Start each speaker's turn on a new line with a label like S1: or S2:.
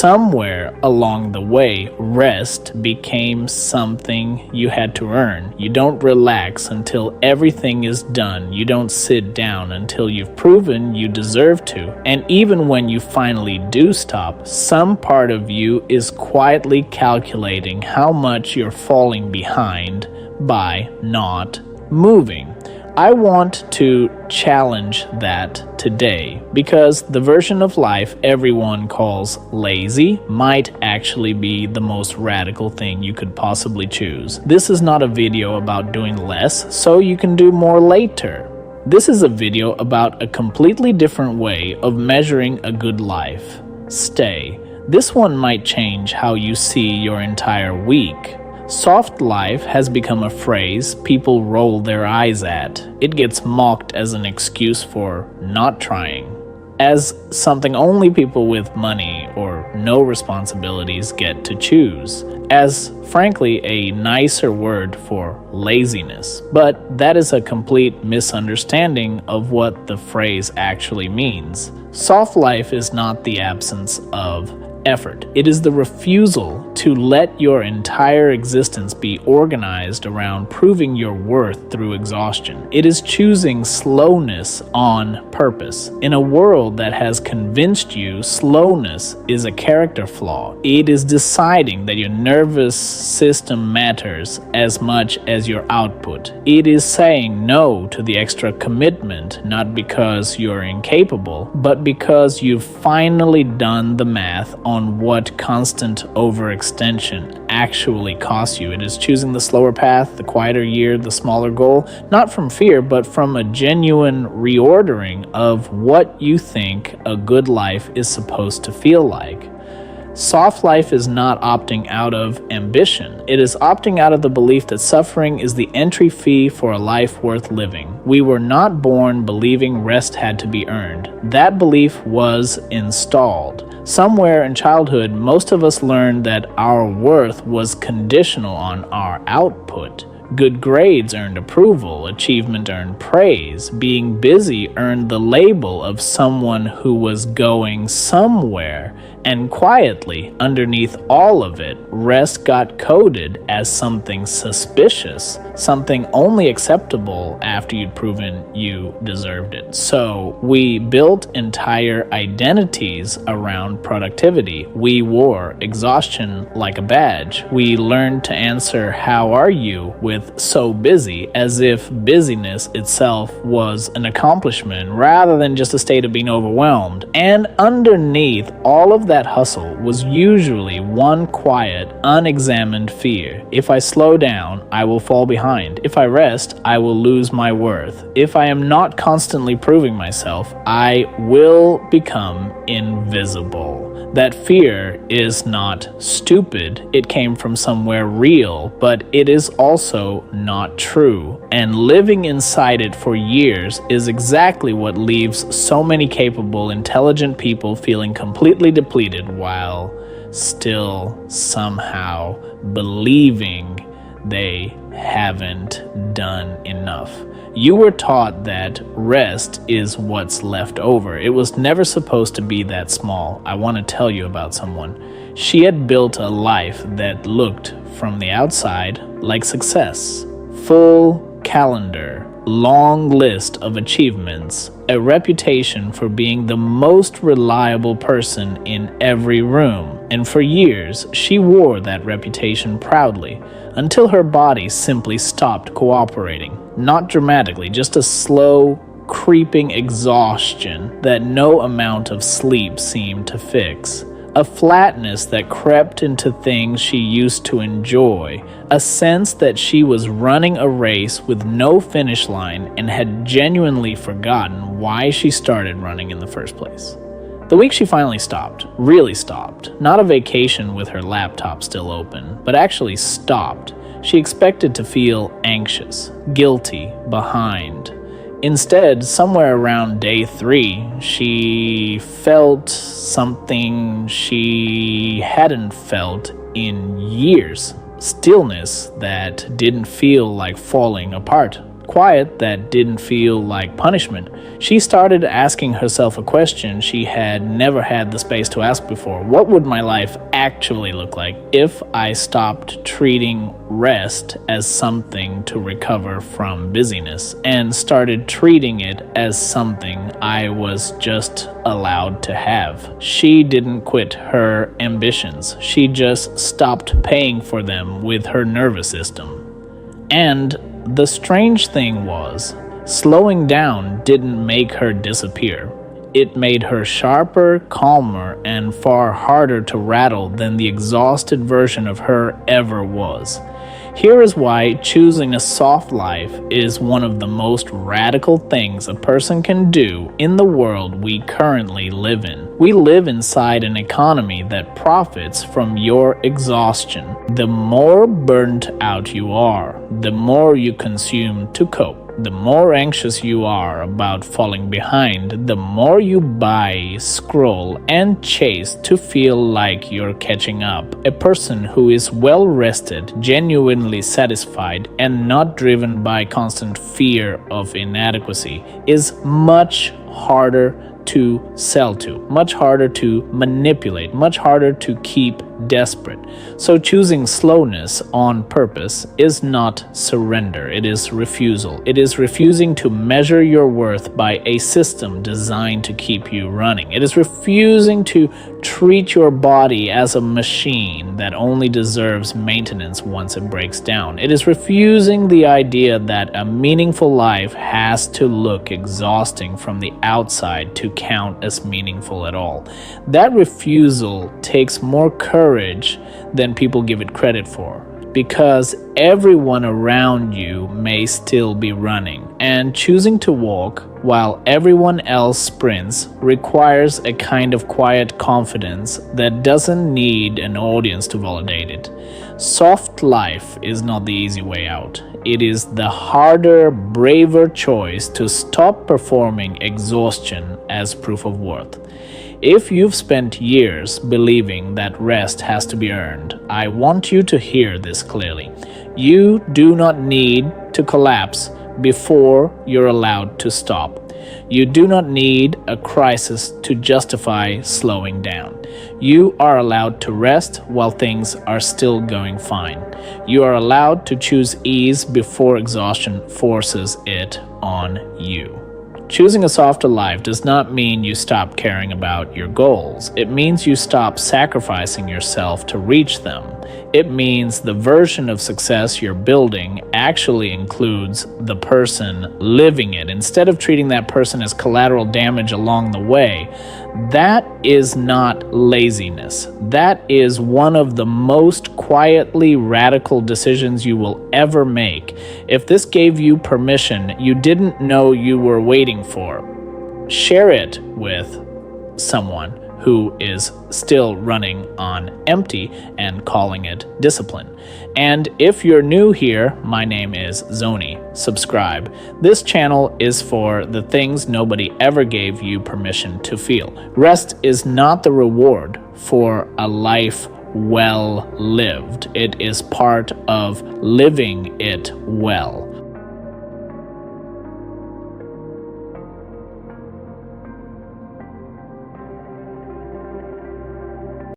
S1: Somewhere along the way, rest became something you had to earn. You don't relax until everything is done. You don't sit down until you've proven you deserve to. And even when you finally do stop, some part of you is quietly calculating how much you're falling behind by not moving. I want to challenge that today because the version of life everyone calls lazy might actually be the most radical thing you could possibly choose. This is not a video about doing less so you can do more later. This is a video about a completely different way of measuring a good life. Stay. This one might change how you see your entire week. Soft life has become a phrase people roll their eyes at. It gets mocked as an excuse for not trying, as something only people with money or no responsibilities get to choose, as frankly a nicer word for laziness. But that is a complete misunderstanding of what the phrase actually means. Soft life is not the absence of effort. It is the refusal to let your entire existence be organized around proving your worth through exhaustion. It is choosing slowness on purpose. In a world that has convinced you slowness is a character flaw, it is deciding that your nervous system matters as much as your output. It is saying no to the extra commitment, not because you're incapable, but because you've finally done the math on what constant overextension actually costs you. It is choosing the slower path, the quieter year, the smaller goal, not from fear, but from a genuine reordering of what you think a good life is supposed to feel like. Soft life is not opting out of ambition. It is opting out of the belief that suffering is the entry fee for a life worth living. We were not born believing rest had to be earned. That belief was installed. Somewhere in childhood, most of us learned that our worth was conditional on our output. Good grades earned approval, achievement earned praise, being busy earned the label of someone who was going somewhere, and quietly, underneath all of it, rest got coded as something suspicious, something only acceptable after you'd proven you deserved it. So we built entire identities around productivity. We wore exhaustion like a badge. We learned to answer "How are you?" with "so busy," as if busyness itself was an accomplishment rather than just a state of being overwhelmed. And underneath all of that hustle was usually one quiet, unexamined fear. If I slow down, I will fall behind. If I rest, I will lose my worth. If I am not constantly proving myself, I will become invisible. That fear is not stupid. It came from somewhere real, but it is also not true. And living inside it for years is exactly what leaves so many capable, intelligent people feeling completely depleted while still somehow believing they haven't done enough. You were taught that rest is what's left over. It was never supposed to be that small. I want to tell you about someone. She had built a life that looked, from the outside, like success. Full calendar, long list of achievements, a reputation for being the most reliable person in every room. And for years, she wore that reputation proudly, until her body simply stopped cooperating. Not dramatically, just a slow, creeping exhaustion that no amount of sleep seemed to fix. A flatness that crept into things she used to enjoy, a sense that she was running a race with no finish line and had genuinely forgotten why she started running in the first place. The week she finally stopped, really stopped, not a vacation with her laptop still open, but actually stopped, she expected to feel anxious, guilty, behind. Instead, somewhere around day 3, she felt something she hadn't felt in years. Stillness that didn't feel like falling apart, Quiet that didn't feel like punishment. She started asking herself a question she had never had the space to ask before. What would my life actually look like if I stopped treating rest as something to recover from busyness and started treating it as something I was just allowed to have? She didn't quit her ambitions. She just stopped paying for them with her nervous system. And the strange thing was, slowing down didn't make her disappear. It made her sharper, calmer, and far harder to rattle than the exhausted version of her ever was. Here is why choosing a soft life is one of the most radical things a person can do in the world we currently live in. We live inside an economy that profits from your exhaustion. The more burnt out you are, the more you consume to cope. The more anxious you are about falling behind, the more you buy, scroll, and chase to feel like you're catching up. A person who is well rested, genuinely satisfied, and not driven by constant fear of inadequacy is much harder to sell to, much harder to manipulate, much harder to keep desperate. So choosing slowness on purpose is not surrender, it is refusal. It is refusing to measure your worth by a system designed to keep you running. It is refusing to treat your body as a machine that only deserves maintenance once it breaks down. It is refusing the idea that a meaningful life has to look exhausting from the outside to count as meaningful at all. That refusal takes more courage than people give it credit for, because everyone around you may still be running, and choosing to walk while everyone else sprints requires a kind of quiet confidence that doesn't need an audience to validate it. Soft life is not the easy way out. It is the harder, braver choice to stop performing exhaustion as proof of worth. If you've spent years believing that rest has to be earned, I want you to hear this clearly. You do not need to collapse before you're allowed to stop. You do not need a crisis to justify slowing down. You are allowed to rest while things are still going fine. You are allowed to choose ease before exhaustion forces it on you. Choosing a softer life does not mean you stop caring about your goals. It means you stop sacrificing yourself to reach them. It means the version of success you're building actually includes the person living it, instead of treating that person as collateral damage along the way. That is not laziness. That is one of the most quietly radical decisions you will ever make. If this gave you permission you didn't know you were waiting for, share it with someone who is still running on empty and calling it discipline. And if you're new here, my name is Zoni. Subscribe. This channel is for the things nobody ever gave you permission to feel. Rest is not the reward for a life well lived. It is part of living it well.